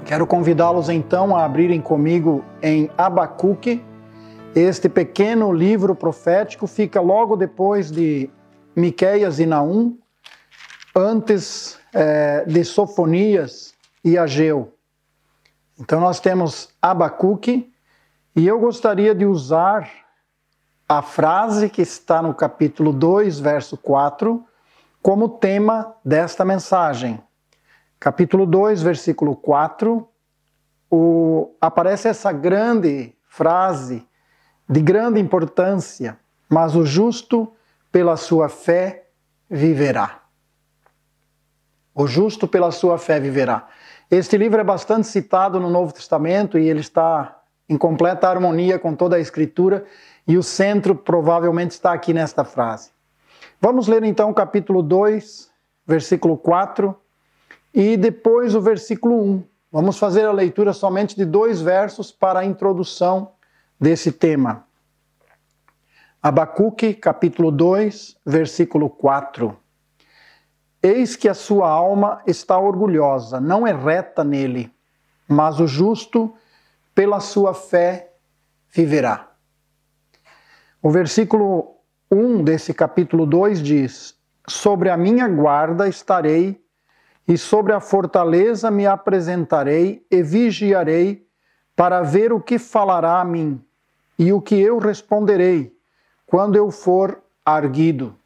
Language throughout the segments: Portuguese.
Quero convidá-los então a abrirem comigo em Abacuque. Este pequeno livro profético fica logo depois de Miqueias e Naum, antes de Sofonias e Ageu. Então nós temos Abacuque, e eu gostaria de usar a frase que está no capítulo 2, verso 4, como tema desta mensagem. Capítulo 2, versículo 4, aparece essa grande frase de grande importância: mas o justo pela sua fé viverá. O justo pela sua fé viverá. Este livro é bastante citado no Novo Testamento e ele está em completa harmonia com toda a Escritura, e o centro provavelmente está aqui nesta frase. Vamos ler então o capítulo 2, versículo 4 e depois o versículo 1. Vamos fazer a leitura somente de 2 versos para a introdução desse tema. Abacuque, capítulo 2, versículo 4. Eis que a sua alma está orgulhosa, não é reta nele, mas o justo pela sua fé viverá. O versículo 1 desse capítulo 2 diz: sobre a minha guarda estarei, e sobre a fortaleza me apresentarei e vigiarei, para ver o que falará a mim, e o que eu responderei, quando eu for arguido.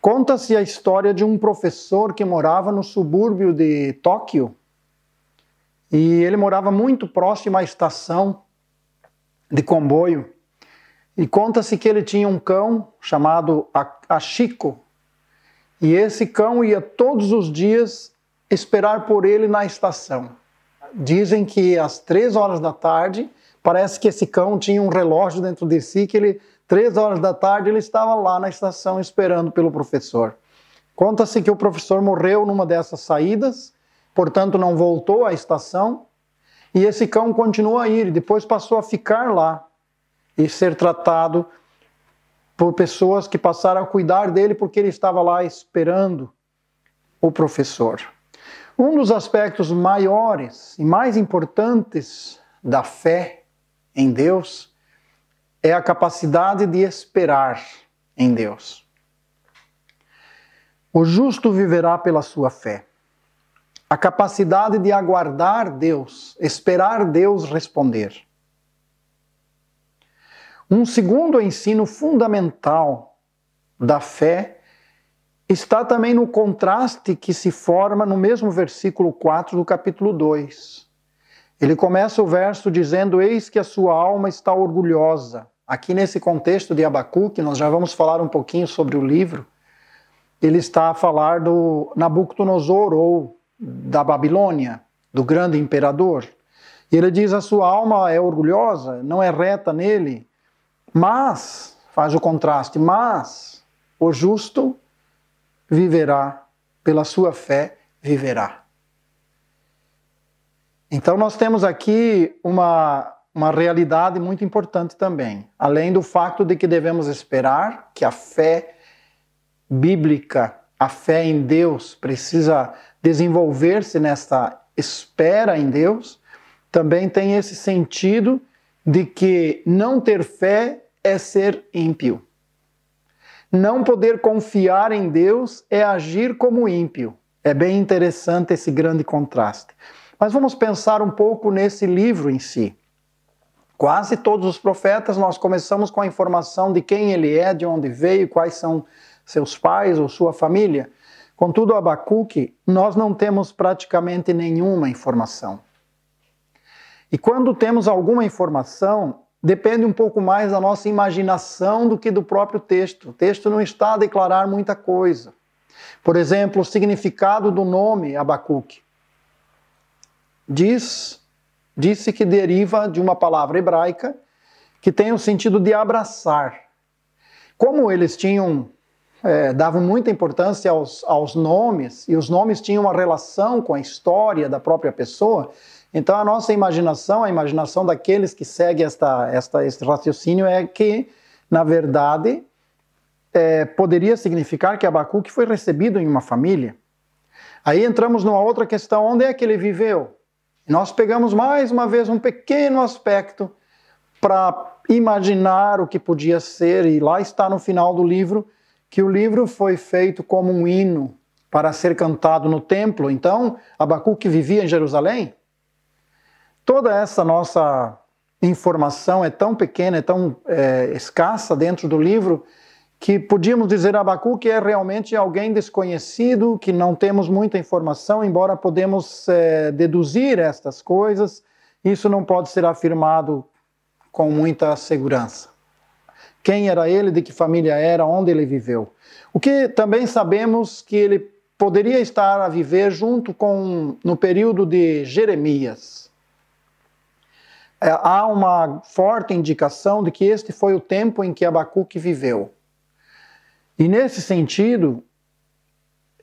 Conta-se a história de um professor que morava no subúrbio de Tóquio, e ele morava muito próximo à estação de comboio, e conta-se que ele tinha um cão chamado Ashiko, e esse cão ia todos os dias esperar por ele na estação. Dizem que às 3 horas da tarde, parece que esse cão tinha um relógio dentro de si, que 3 horas da tarde ele estava lá na estação esperando pelo professor. Conta-se que o professor morreu numa dessas saídas, portanto não voltou à estação, e esse cão continuou a ir, e depois passou a ficar lá e ser tratado por pessoas que passaram a cuidar dele porque ele estava lá esperando o professor. Um dos aspectos maiores e mais importantes da fé em Deus é a capacidade de esperar em Deus. O justo viverá pela sua fé. A capacidade de aguardar Deus, esperar Deus responder. Um segundo ensino fundamental da fé está também no contraste que se forma no mesmo versículo 4 do capítulo 2. Ele começa o verso dizendo: eis que a sua alma está orgulhosa. Aqui nesse contexto de Abacuque, nós já vamos falar um pouquinho sobre o livro, ele está a falar do Nabucodonosor, ou da Babilônia, do grande imperador. E ele diz: a sua alma é orgulhosa, não é reta nele, mas, faz o contraste, mas o justo viverá, pela sua fé viverá. Então nós temos aqui uma realidade muito importante também, além do fato de que devemos esperar, que a fé bíblica, a fé em Deus precisa desenvolver-se nesta espera em Deus, também tem esse sentido de que não ter fé é ser ímpio. Não poder confiar em Deus é agir como ímpio. É bem interessante esse grande contraste. Mas vamos pensar um pouco nesse livro em si. Quase todos os profetas nós começamos com a informação de quem ele é, de onde veio, quais são seus pais ou sua família. Contudo, Abacuque, nós não temos praticamente nenhuma informação. E quando temos alguma informação, depende um pouco mais da nossa imaginação do que do próprio texto. O texto não está a declarar muita coisa. Por exemplo, o significado do nome Abacuque. Disse que deriva de uma palavra hebraica que tem o sentido de abraçar. Como eles davam muita importância aos nomes, e os nomes tinham uma relação com a história da própria pessoa, então a nossa imaginação, a imaginação daqueles que seguem este raciocínio é que, na verdade, poderia significar que Abacuque foi recebido em uma família. Aí entramos numa outra questão: onde é que ele viveu? E nós pegamos mais uma vez um pequeno aspecto para imaginar o que podia ser, e lá está no final do livro, que o livro foi feito como um hino para ser cantado no templo. Então, Abacuque vivia em Jerusalém. Toda essa nossa informação é tão pequena, é tão escassa dentro do livro, que podíamos dizer Abacuque é realmente alguém desconhecido, que não temos muita informação, embora podemos deduzir estas coisas. Isso não pode ser afirmado com muita segurança. Quem era ele, de que família era, onde ele viveu. O que também sabemos que ele poderia estar a viver junto no período de Jeremias. Há uma forte indicação de que este foi o tempo em que Abacuque viveu. E nesse sentido,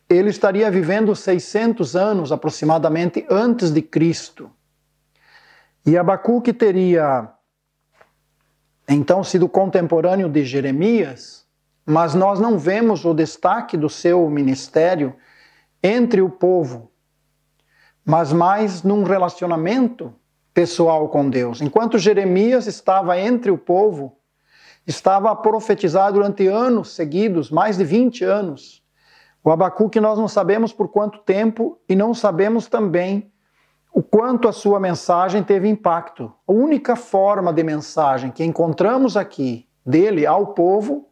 ele estaria vivendo 600 anos aproximadamente antes de Cristo. E Abacuque teria então sido contemporâneo de Jeremias, mas nós não vemos o destaque do seu ministério entre o povo, mas mais num relacionamento pessoal com Deus. Enquanto Jeremias estava entre o povo, estava a profetizar durante anos seguidos, mais de 20 anos. O Abacuque nós não sabemos por quanto tempo e não sabemos também o quanto a sua mensagem teve impacto. A única forma de mensagem que encontramos aqui dele ao povo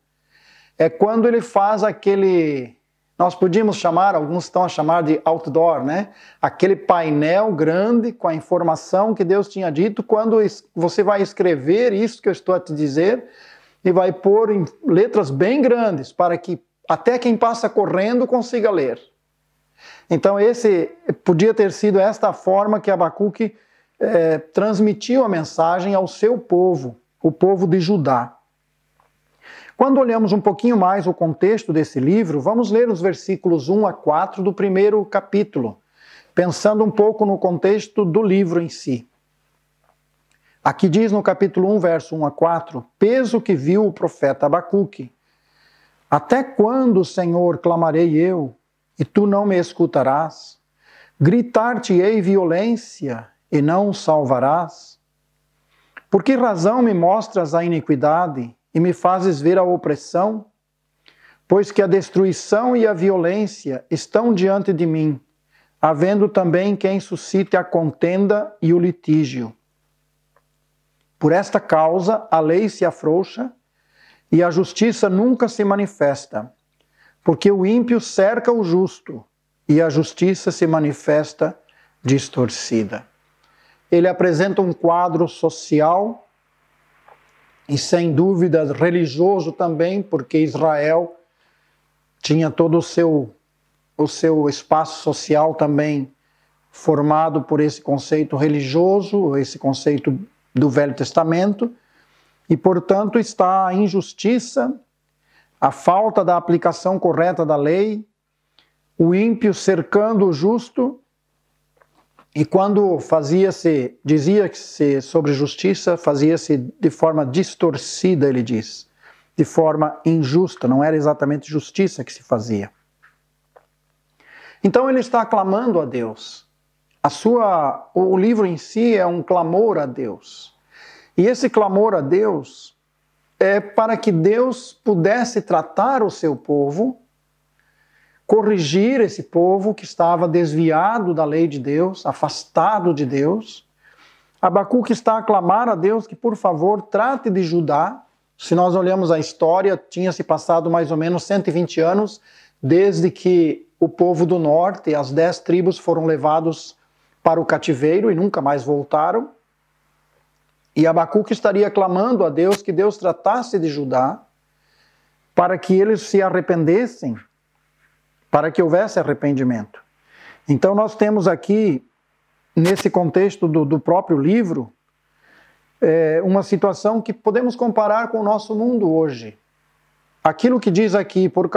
é quando ele faz aquele, nós podíamos chamar, alguns estão a chamar de outdoor, né? Aquele painel grande com a informação que Deus tinha dito, quando você vai escrever isso que eu estou a te dizer, e vai pôr em letras bem grandes, para que até quem passa correndo consiga ler. Então esse podia ter sido esta forma que Abacuque transmitiu a mensagem ao seu povo, o povo de Judá. Quando olhamos um pouquinho mais o contexto desse livro, vamos ler os versículos 1 a 4 do primeiro capítulo, pensando um pouco no contexto do livro em si. Aqui diz no capítulo 1, verso 1 a 4, peso que viu o profeta Abacuque. Até quando, Senhor, clamarei eu, e tu não me escutarás? Gritar-te-ei violência, e não o salvarás? Por que razão me mostras a iniquidade, e me fazes ver a opressão? Pois que a destruição e a violência estão diante de mim, havendo também quem suscite a contenda e o litígio. Por esta causa, a lei se afrouxa e a justiça nunca se manifesta, porque o ímpio cerca o justo e a justiça se manifesta distorcida. Ele apresenta um quadro social e, sem dúvida, religioso também, porque Israel tinha todo o seu espaço social também formado por esse conceito religioso, esse conceito do Velho Testamento, e, portanto, está a injustiça, a falta da aplicação correta da lei, o ímpio cercando o justo, e quando dizia-se sobre justiça, fazia-se de forma distorcida, ele diz, de forma injusta, não era exatamente justiça que se fazia. Então ele está clamando a Deus. O livro em si é um clamor a Deus. E esse clamor a Deus é para que Deus pudesse tratar o seu povo, corrigir esse povo que estava desviado da lei de Deus, afastado de Deus. Abacuque está a clamar a Deus que, por favor, trate de Judá. Se nós olhamos a história, tinha se passado mais ou menos 120 anos desde que o povo do norte, as 10 tribos, foram levados para o cativeiro e nunca mais voltaram. E Abacuque estaria clamando a Deus que Deus tratasse de Judá para que eles se arrependessem, para que houvesse arrependimento. Então nós temos aqui, nesse contexto do próprio livro, uma situação que podemos comparar com o nosso mundo hoje. Aquilo que diz aqui, por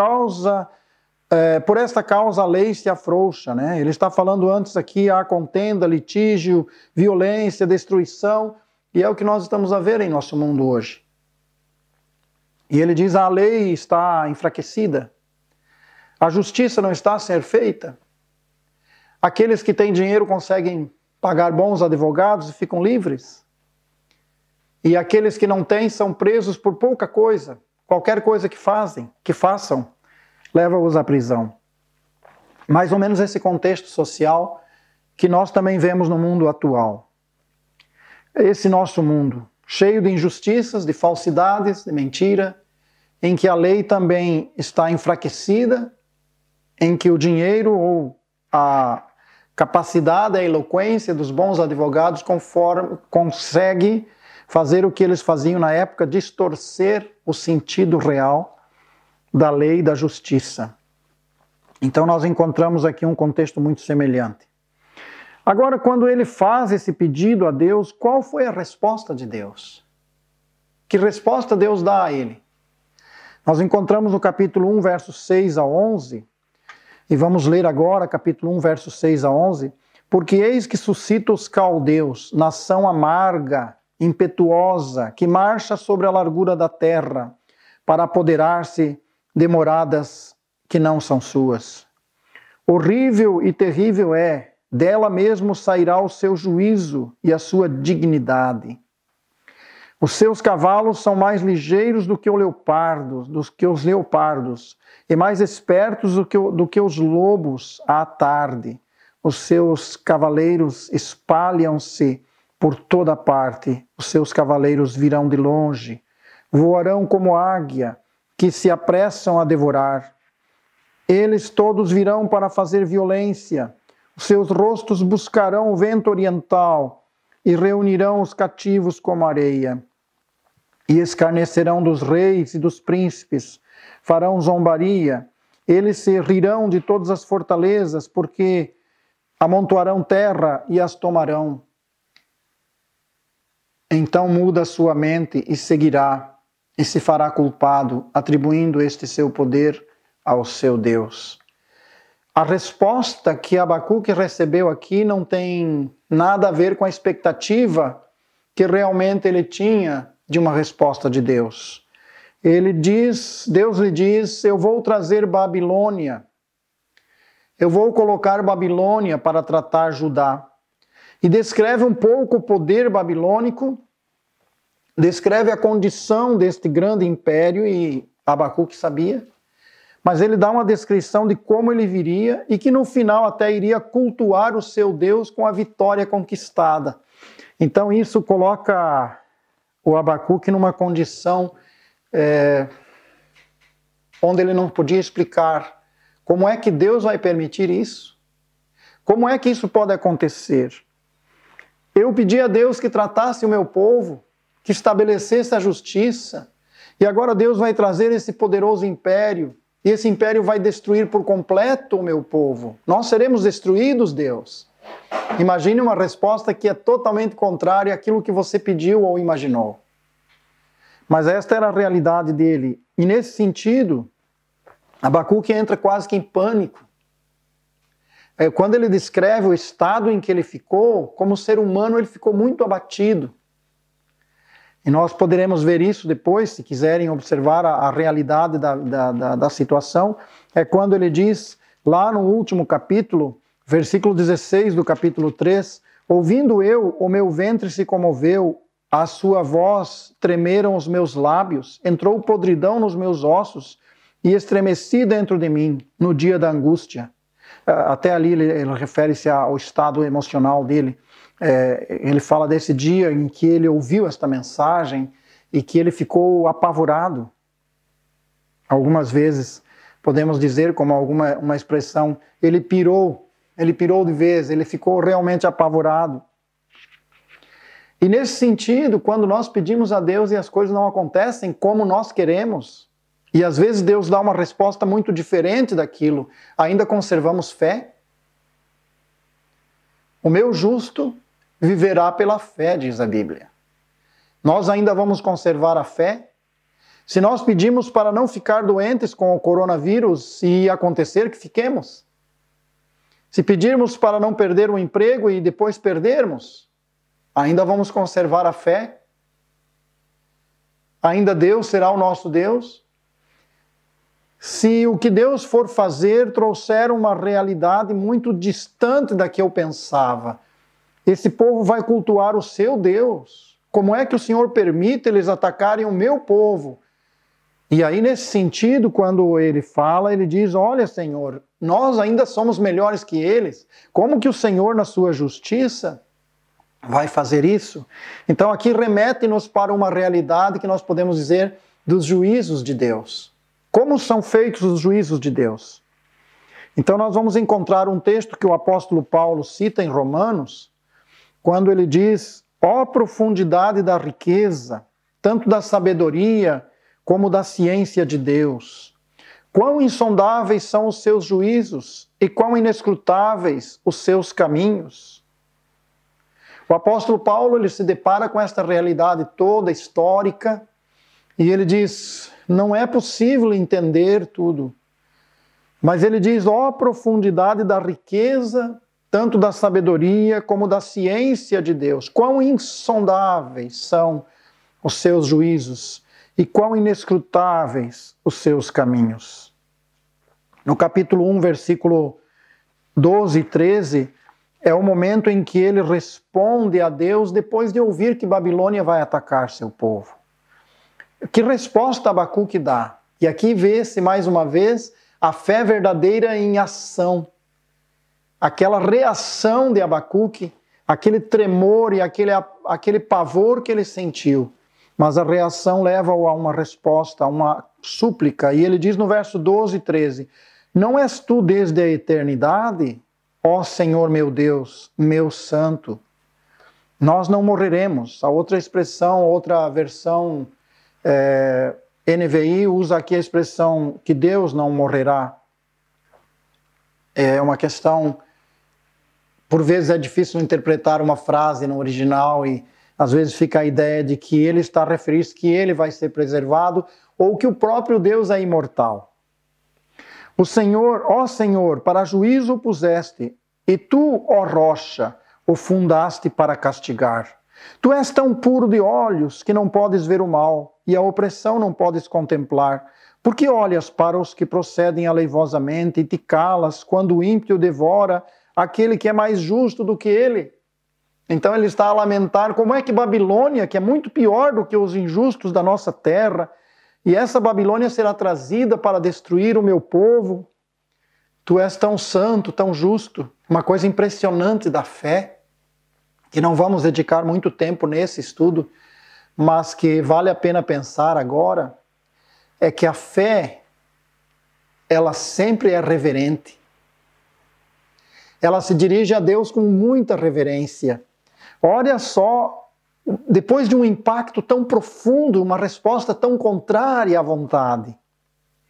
esta causa a lei se afrouxa, né? Ele está falando antes aqui, há contenda, litígio, violência, destruição, e é o que nós estamos a ver em nosso mundo hoje. E ele diz, a lei está enfraquecida, a justiça não está a ser feita, aqueles que têm dinheiro conseguem pagar bons advogados e ficam livres. E aqueles que não têm são presos por pouca coisa. Qualquer coisa que façam, leva-os à prisão. Mais ou menos esse contexto social que nós também vemos no mundo atual. Esse nosso mundo, cheio de injustiças, de falsidades, de mentira, em que a lei também está enfraquecida, em que o dinheiro ou a capacidade, a eloquência dos bons advogados consegue fazer o que eles faziam na época, distorcer o sentido real da lei e da justiça. Então nós encontramos aqui um contexto muito semelhante. Agora, quando ele faz esse pedido a Deus, qual foi a resposta de Deus? Que resposta Deus dá a ele? Nós encontramos no capítulo 1, versos 6 a 11, e vamos ler agora, capítulo 1, versos 6 a 11, porque eis que suscita os caldeus, nação amarga, impetuosa, que marcha sobre a largura da terra, para apoderar-se de moradas que não são suas. Horrível e terrível é, dela mesmo sairá o seu juízo e a sua dignidade. Os seus cavalos são mais ligeiros do que os leopardos, e mais espertos do que os lobos à tarde. Os seus cavaleiros espalham-se por toda parte, os seus cavaleiros virão de longe, voarão como águia, que se apressam a devorar. Eles todos virão para fazer violência, os seus rostos buscarão o vento oriental e reunirão os cativos como areia. E escarnecerão dos reis e dos príncipes, farão zombaria, eles se rirão de todas as fortalezas, porque amontoarão terra e as tomarão. Então muda a sua mente e seguirá, e se fará culpado, atribuindo este seu poder ao seu Deus. A resposta que Abacuque recebeu aqui não tem nada a ver com a expectativa que realmente ele tinha de uma resposta de Deus. Deus lhe diz, eu vou trazer Babilônia, eu vou colocar Babilônia para tratar Judá. E descreve um pouco o poder babilônico, descreve a condição deste grande império, e Abacuque sabia, mas ele dá uma descrição de como ele viria e que no final até iria cultuar o seu Deus com a vitória conquistada. Então isso coloca o Abacuque numa condição onde ele não podia explicar como é que Deus vai permitir isso. Como é que isso pode acontecer? Eu pedi a Deus que tratasse o meu povo, que estabelecesse a justiça, e agora Deus vai trazer esse poderoso império, e esse império vai destruir por completo o meu povo. Nós seremos destruídos, Deus. Imagine uma resposta que é totalmente contrária àquilo que você pediu ou imaginou. Mas esta era a realidade dele. E nesse sentido, Abacuque entra quase que em pânico. Quando ele descreve o estado em que ele ficou, como ser humano, ele ficou muito abatido. E nós poderemos ver isso depois, se quiserem observar a realidade da situação. É quando ele diz, lá no último capítulo, versículo 16 do capítulo 3, ouvindo eu, o meu ventre se comoveu, a sua voz tremeram os meus lábios, entrou podridão nos meus ossos e estremeci dentro de mim no dia da angústia. Até ali ele refere-se ao estado emocional dele. Ele fala desse dia em que ele ouviu esta mensagem e que ele ficou apavorado. Algumas vezes podemos dizer, como uma expressão, ele pirou de vez, ele ficou realmente apavorado. E nesse sentido, quando nós pedimos a Deus e as coisas não acontecem como nós queremos, e às vezes Deus dá uma resposta muito diferente daquilo, ainda conservamos fé? O meu justo viverá pela fé, diz a Bíblia. Nós ainda vamos conservar a fé? Se nós pedimos para não ficar doentes com o coronavírus e acontecer que fiquemos? Se pedirmos para não perder o emprego e depois perdermos, ainda vamos conservar a fé? Ainda Deus será o nosso Deus? Se o que Deus for fazer trouxer uma realidade muito distante da que eu pensava, Esse povo vai cultuar o seu Deus. Como é que o Senhor permite eles atacarem o meu povo? E aí, nesse sentido, quando ele fala, ele diz, olha, Senhor, nós ainda somos melhores que eles. Como que o Senhor, na sua justiça, vai fazer isso? Então, aqui remete-nos para uma realidade que nós podemos dizer dos juízos de Deus. Como são feitos os juízos de Deus? Então, nós vamos encontrar um texto que o apóstolo Paulo cita em Romanos, quando ele diz, ó profundidade da riqueza, tanto da sabedoria como da ciência de Deus. Quão insondáveis são os seus juízos e quão inescrutáveis os seus caminhos. O apóstolo Paulo ele se depara com esta realidade toda histórica e ele diz, não é possível entender tudo. Mas ele diz, ó profundidade da riqueza, tanto da sabedoria como da ciência de Deus. Quão insondáveis são os seus juízos e quão inescrutáveis os seus caminhos. No capítulo 1, versículo 12 e 13, é o momento em que ele responde a Deus depois de ouvir que Babilônia vai atacar seu povo. Que resposta Abacuque dá? E aqui vê-se mais uma vez a fé verdadeira em ação. Aquela reação de Abacuque, aquele tremor e aquele pavor que ele sentiu. Mas a reação leva-o a uma resposta, a uma súplica. E ele diz no verso 12 e 13, não és tu desde a eternidade, ó Senhor meu Deus, meu santo? Nós não morreremos. A outra expressão, outra versão NVI usa aqui a expressão que Deus não morrerá. É uma questão, por vezes é difícil interpretar uma frase no original e às vezes fica a ideia de que ele está a referir-se que ele vai ser preservado ou que o próprio Deus é imortal. O Senhor, ó Senhor, para juízo o puseste, e tu, ó rocha, o fundaste para castigar. Tu és tão puro de olhos que não podes ver o mal, e a opressão não podes contemplar. Porque olhas para os que procedem aleivosamente e te calas quando o ímpio devora aquele que é mais justo do que ele? Então ele está a lamentar como é que Babilônia, que é muito pior do que os injustos da nossa terra, e essa Babilônia será trazida para destruir o meu povo. Tu és tão santo, tão justo. Uma coisa impressionante da fé, que não vamos dedicar muito tempo nesse estudo, mas que vale a pena pensar agora, é que a fé, ela sempre é reverente. Ela se dirige a Deus com muita reverência. Olha só, depois de um impacto tão profundo, uma resposta tão contrária à vontade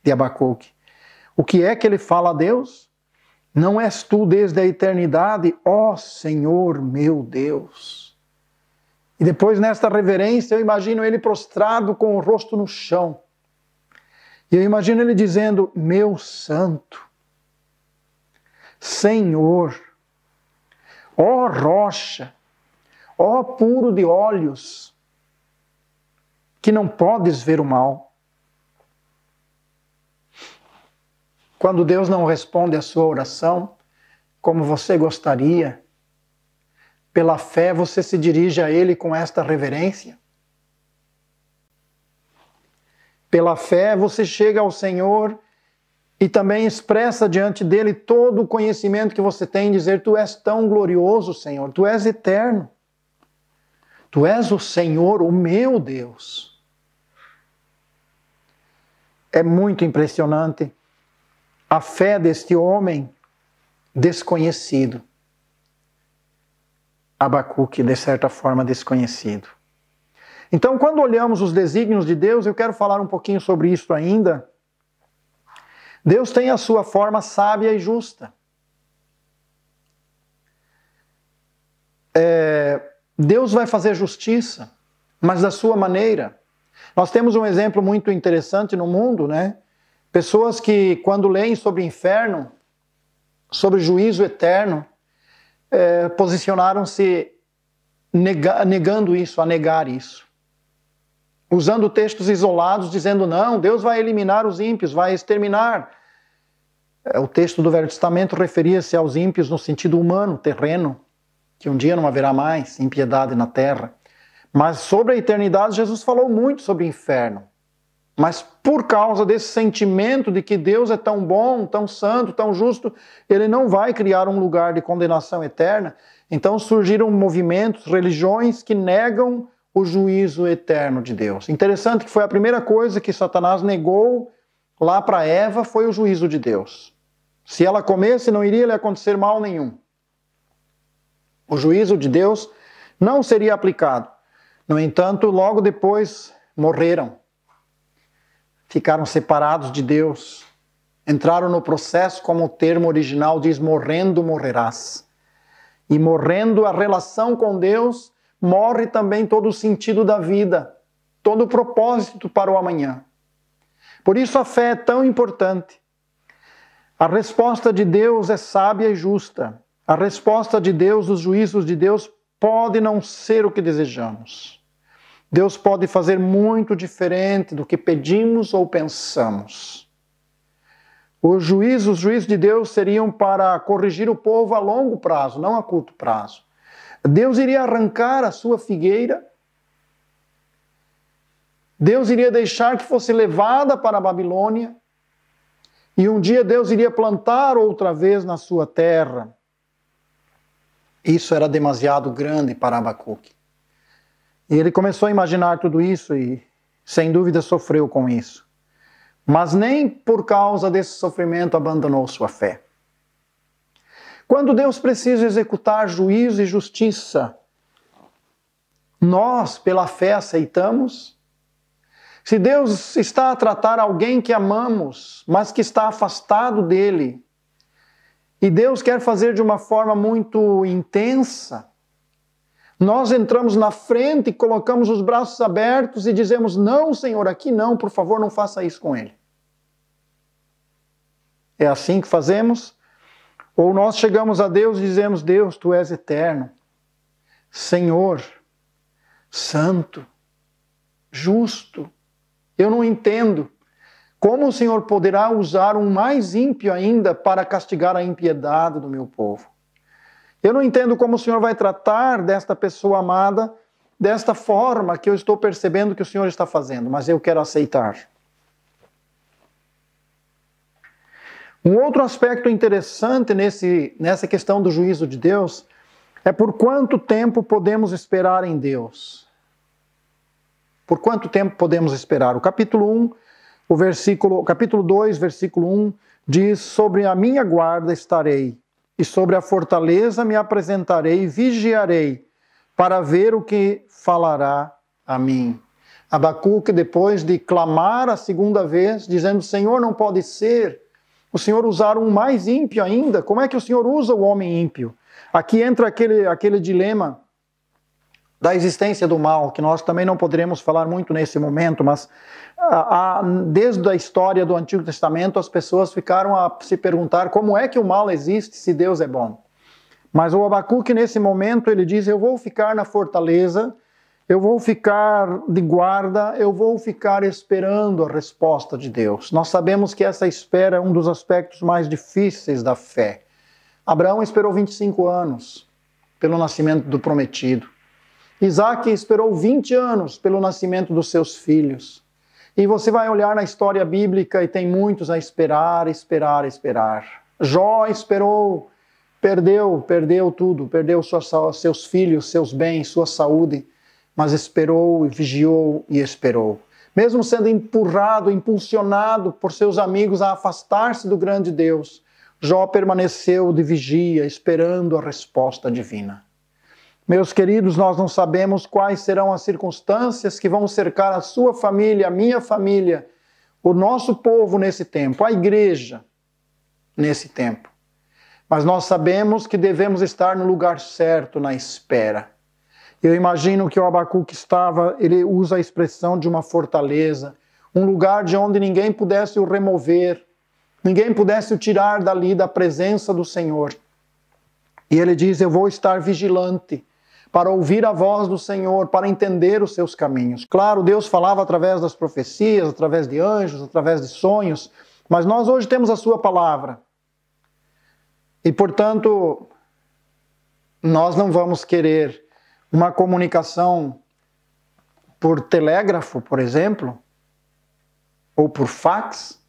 de Abacuque, o que é que ele fala a Deus? Não és tu desde a eternidade, ó Senhor meu Deus. E depois nesta reverência eu imagino ele prostrado com o rosto no chão. E eu imagino ele dizendo, meu santo, Senhor, ó rocha, ó puro de olhos, que não podes ver o mal. Quando Deus não responde a sua oração, como você gostaria, pela fé você se dirige a Ele com esta reverência. Pela fé você chega ao Senhor e também expressa diante dele todo o conhecimento que você tem, dizer, tu és tão glorioso, Senhor, tu és eterno. Tu és o Senhor, o meu Deus. É muito impressionante a fé deste homem desconhecido. Abacuque, de certa forma, desconhecido. Então, quando olhamos os desígnios de Deus, eu quero falar um pouquinho sobre isso ainda. Deus tem a sua forma sábia e justa. Deus vai fazer justiça, mas da sua maneira. Nós temos um exemplo muito interessante no mundo, né? Pessoas que, quando leem sobre inferno, sobre juízo eterno, posicionaram-se negando isso, a negar isso. Usando textos isolados, dizendo, não, Deus vai eliminar os ímpios, vai exterminar. O texto do Velho Testamento referia-se aos ímpios no sentido humano, terreno, que um dia não haverá mais impiedade na terra. Mas sobre a eternidade, Jesus falou muito sobre o inferno. Mas por causa desse sentimento de que Deus é tão bom, tão santo, tão justo, Ele não vai criar um lugar de condenação eterna. Então surgiram movimentos, religiões que negam o juízo eterno de Deus. Interessante que foi a primeira coisa que Satanás negou lá para Eva, foi o juízo de Deus. Se ela comesse, não iria lhe acontecer mal nenhum. O juízo de Deus não seria aplicado. No entanto, logo depois morreram. Ficaram separados de Deus. Entraram no processo, como o termo original diz, morrendo morrerás. E morrendo a relação com Deus, morre também todo o sentido da vida, todo o propósito para o amanhã. Por isso a fé é tão importante. A resposta de Deus é sábia e justa. A resposta de Deus, os juízos de Deus, pode não ser o que desejamos. Deus pode fazer muito diferente do que pedimos ou pensamos. Os juízos de Deus seriam para corrigir o povo a longo prazo, não a curto prazo. Deus iria arrancar a sua figueira. Deus iria deixar que fosse levada para a Babilônia. E um dia Deus iria plantar outra vez na sua terra. Isso era demasiado grande para Abacuque. E ele começou a imaginar tudo isso e, sem dúvida, sofreu com isso. Mas nem por causa desse sofrimento abandonou sua fé. Quando Deus precisa executar juízo e justiça, nós, pela fé, aceitamos. Se Deus está a tratar alguém que amamos, mas que está afastado dele, e Deus quer fazer de uma forma muito intensa, nós entramos na frente e colocamos os braços abertos e dizemos, não, Senhor, aqui não, por favor, não faça isso com ele. É assim que fazemos? Ou nós chegamos a Deus e dizemos, Deus, Tu és eterno, Senhor, santo, justo. Eu não entendo como o Senhor poderá usar um mais ímpio ainda para castigar a impiedade do meu povo. Eu não entendo como o Senhor vai tratar desta pessoa amada desta forma que eu estou percebendo que o Senhor está fazendo, mas eu quero aceitar. Um outro aspecto interessante nessa questão do juízo de Deus é por quanto tempo podemos esperar em Deus. Por quanto tempo podemos esperar? O capítulo 1, capítulo 2, versículo 1, diz, sobre a minha guarda estarei, e sobre a fortaleza me apresentarei e vigiarei, para ver o que falará a mim. Abacuque, depois de clamar a segunda vez, dizendo, Senhor, não pode ser, o Senhor usar um mais ímpio ainda, como é que o Senhor usa o homem ímpio? Aqui entra aquele dilema da existência do mal, que nós também não poderemos falar muito nesse momento, mas desde a história do Antigo Testamento, as pessoas ficaram a se perguntar como é que o mal existe se Deus é bom. Mas o Abacuque, nesse momento, ele diz, eu vou ficar na fortaleza, eu vou ficar de guarda, eu vou ficar esperando a resposta de Deus. Nós sabemos que essa espera é um dos aspectos mais difíceis da fé. Abraão esperou 25 anos pelo nascimento do prometido. Isaac esperou 20 anos pelo nascimento dos seus filhos. E você vai olhar na história bíblica e tem muitos a esperar, esperar, esperar. Jó esperou, perdeu tudo, perdeu seus filhos, seus bens, sua saúde, mas esperou, vigiou e esperou. Mesmo sendo empurrado, impulsionado por seus amigos a afastar-se do grande Deus, Jó permaneceu de vigia, esperando a resposta divina. Meus queridos, nós não sabemos quais serão as circunstâncias que vão cercar a sua família, a minha família, o nosso povo nesse tempo, a igreja nesse tempo. Mas nós sabemos que devemos estar no lugar certo, na espera. Eu imagino que o Abacuque ele usa a expressão de uma fortaleza, um lugar de onde ninguém pudesse o remover, ninguém pudesse o tirar dali da presença do Senhor. E ele diz, eu vou estar vigilante, para ouvir a voz do Senhor, para entender os seus caminhos. Claro, Deus falava através das profecias, através de anjos, através de sonhos, mas nós hoje temos a sua palavra. E, portanto, Nós não vamos querer uma comunicação por telégrafo, por exemplo, ou por fax,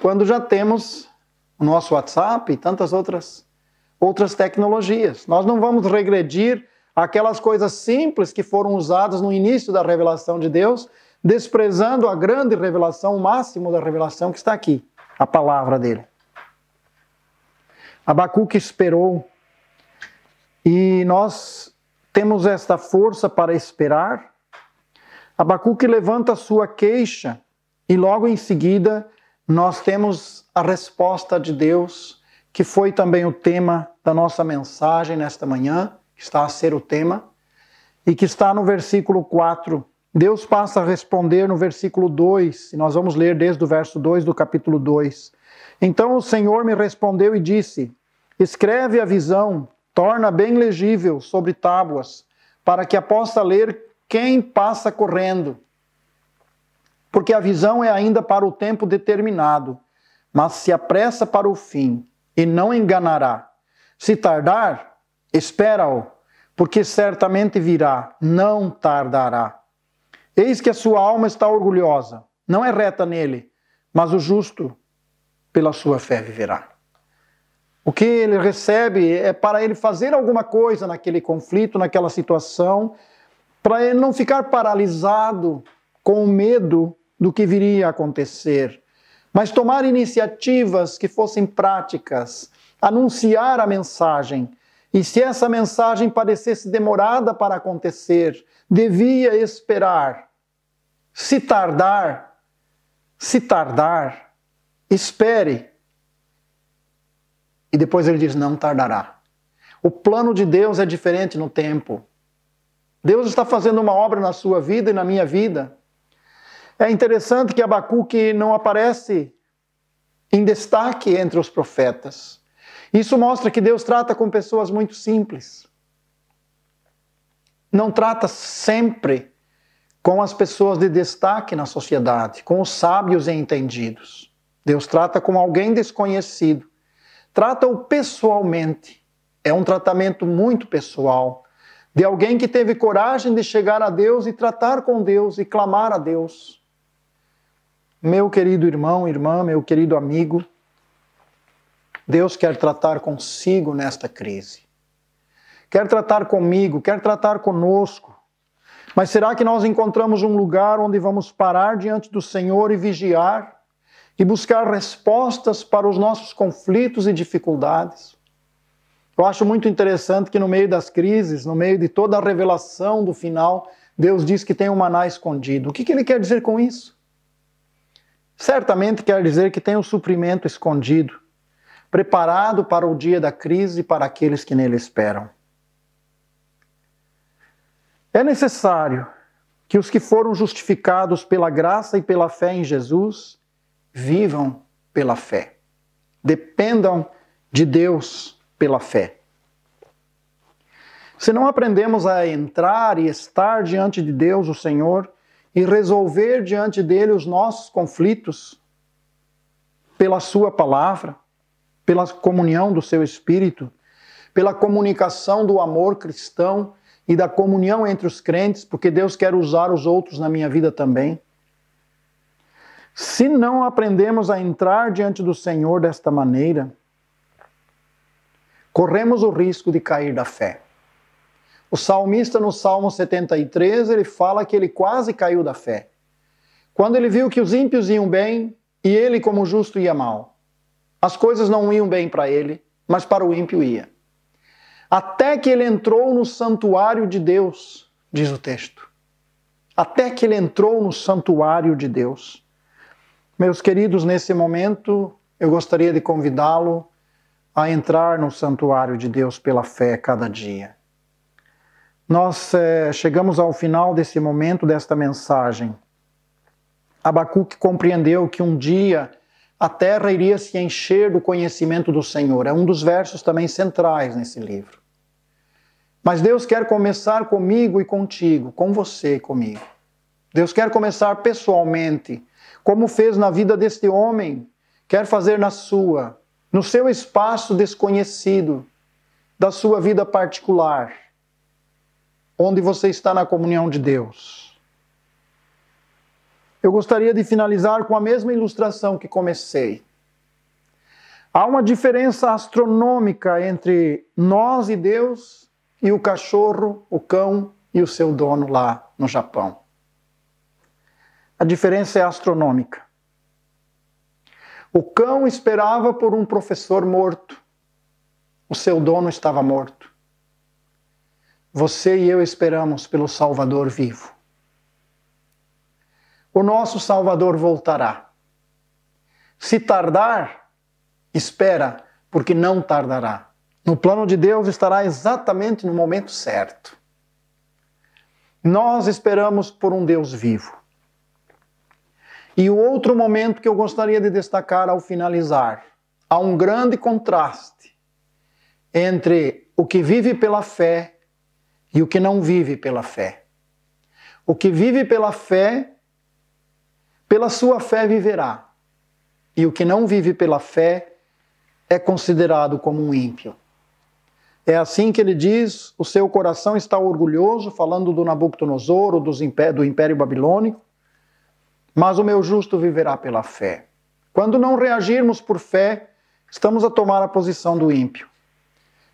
quando já temos o nosso WhatsApp e tantas outras tecnologias. Nós não vamos regredir aquelas coisas simples que foram usadas no início da revelação de Deus, desprezando a grande revelação, o máximo da revelação que está aqui, a palavra dele. Abacuque esperou, e nós temos esta força para esperar. Abacuque levanta a sua queixa, e logo em seguida nós temos a resposta de Deus, que foi também o tema da nossa mensagem nesta manhã, que está a ser o tema, e que está no versículo 4. Deus passa a responder no versículo 2, e nós vamos ler desde o verso 2 do capítulo 2. Então o Senhor me respondeu e disse: escreve a visão, torna bem legível sobre tábuas, para que a possa ler quem passa correndo. Porque a visão é ainda para o tempo determinado, mas se apressa para o fim, e não enganará. Se tardar, espera-o, porque certamente virá, não tardará. Eis que a sua alma está orgulhosa, não é reta nele, mas o justo pela sua fé viverá. O que ele recebe é para ele fazer alguma coisa naquele conflito, naquela situação, para ele não ficar paralisado com o medo do que viria a acontecer, mas tomar iniciativas que fossem práticas, anunciar a mensagem, e se essa mensagem parecesse demorada para acontecer, devia esperar. Se tardar, espere. E depois ele diz, não tardará. O plano de Deus é diferente no tempo. Deus está fazendo uma obra na sua vida e na minha vida. É interessante que Abacuque não aparece em destaque entre os profetas. Isso mostra que Deus trata com pessoas muito simples. Não trata sempre com as pessoas de destaque na sociedade, com os sábios e entendidos. Deus trata com alguém desconhecido. Trata-o pessoalmente. É um tratamento muito pessoal. De alguém que teve coragem de chegar a Deus e tratar com Deus e clamar a Deus. Meu querido irmão, irmã, meu querido amigo, Deus quer tratar consigo nesta crise. Quer tratar comigo, quer tratar conosco. Mas será que nós encontramos um lugar onde vamos parar diante do Senhor e vigiar e buscar respostas para os nossos conflitos e dificuldades? Eu acho muito interessante que no meio das crises, no meio de toda a revelação do final, Deus diz que tem um maná escondido. O que ele quer dizer com isso? Certamente quer dizer que tem um suprimento escondido, preparado para o dia da crise e para aqueles que nele esperam. É necessário que os que foram justificados pela graça e pela fé em Jesus vivam pela fé. Dependam de Deus pela fé. Se não aprendemos a entrar e estar diante de Deus, o Senhor, e resolver diante dele os nossos conflitos pela sua palavra, pela comunhão do seu Espírito, pela comunicação do amor cristão e da comunhão entre os crentes, porque Deus quer usar os outros na minha vida também. Se não aprendemos a entrar diante do Senhor desta maneira, corremos o risco de cair da fé. O salmista no Salmo 73, ele fala que ele quase caiu da fé. Quando ele viu que os ímpios iam bem e ele como justo ia mal. As coisas não iam bem para ele, mas para o ímpio ia. Até que ele entrou no santuário de Deus, diz o texto. Até que ele entrou no santuário de Deus. Meus queridos, nesse momento, eu gostaria de convidá-lo a entrar no santuário de Deus pela fé cada dia. Nós chegamos ao final desse momento, desta mensagem. Abacuque compreendeu que um dia a terra iria se encher do conhecimento do Senhor. É um dos versos também centrais nesse livro. Mas Deus quer começar comigo e contigo, com você e comigo. Deus quer começar pessoalmente, como fez na vida deste homem, quer fazer na sua, no seu espaço desconhecido, da sua vida particular, onde você está na comunhão de Deus. Eu gostaria de finalizar com a mesma ilustração que comecei. Há uma diferença astronômica entre nós e Deus e o cachorro, o cão e o seu dono lá no Japão. A diferença é astronômica. O cão esperava por um professor morto. O seu dono estava morto. Você e eu esperamos pelo Salvador vivo. O nosso Salvador voltará. Se tardar, espera, porque não tardará. No plano de Deus estará exatamente no momento certo. Nós esperamos por um Deus vivo. E o outro momento que eu gostaria de destacar ao finalizar, há um grande contraste entre o que vive pela fé e o que não vive pela fé. O que vive pela fé, pela sua fé viverá. E o que não vive pela fé é considerado como um ímpio. É assim que ele diz, o seu coração está orgulhoso, falando do Nabucodonosor, do Império Babilônico, mas o meu justo viverá pela fé. Quando não reagirmos por fé, estamos a tomar a posição do ímpio.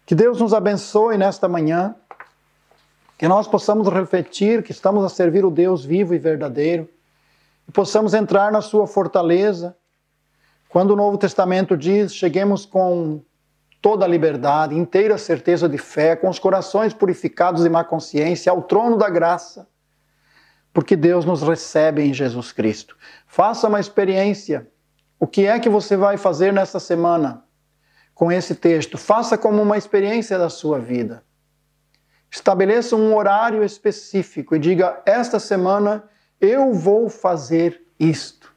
Que Deus nos abençoe nesta manhã, que nós possamos refletir que estamos a servir o Deus vivo e verdadeiro, e possamos entrar na sua fortaleza. Quando o Novo Testamento diz, cheguemos com toda a liberdade, inteira certeza de fé, com os corações purificados de má consciência, ao trono da graça, porque Deus nos recebe em Jesus Cristo. Faça uma experiência. O que é que você vai fazer nesta semana com esse texto? Faça como uma experiência da sua vida. Estabeleça um horário específico e diga, esta semana eu vou fazer isto.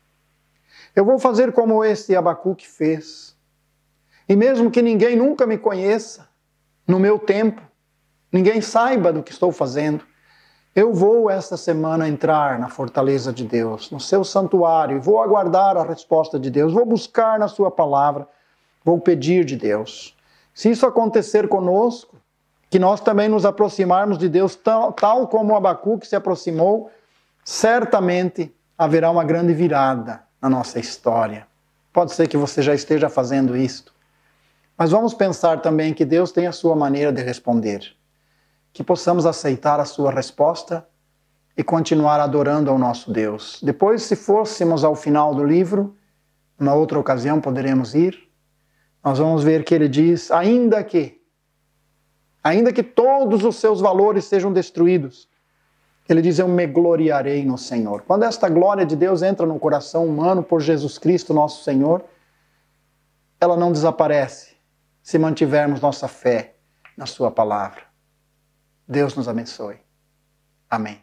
Eu vou fazer como esse Abacuque fez. E mesmo que ninguém nunca me conheça, no meu tempo, ninguém saiba do que estou fazendo, eu vou esta semana entrar na fortaleza de Deus, no seu santuário, e vou aguardar a resposta de Deus, vou buscar na sua palavra, vou pedir de Deus. Se isso acontecer conosco, que nós também nos aproximarmos de Deus, tal como Abacuque se aproximou, certamente haverá uma grande virada na nossa história. Pode ser que você já esteja fazendo isto, mas vamos pensar também que Deus tem a sua maneira de responder. Que possamos aceitar a sua resposta e continuar adorando ao nosso Deus. Depois, se fôssemos ao final do livro, numa outra ocasião poderemos ir, nós vamos ver que ele diz, ainda que todos os seus valores sejam destruídos, ele diz, eu me gloriarei no Senhor. Quando esta glória de Deus entra no coração humano por Jesus Cristo, nosso Senhor, ela não desaparece se mantivermos nossa fé na sua palavra. Deus nos abençoe. Amém.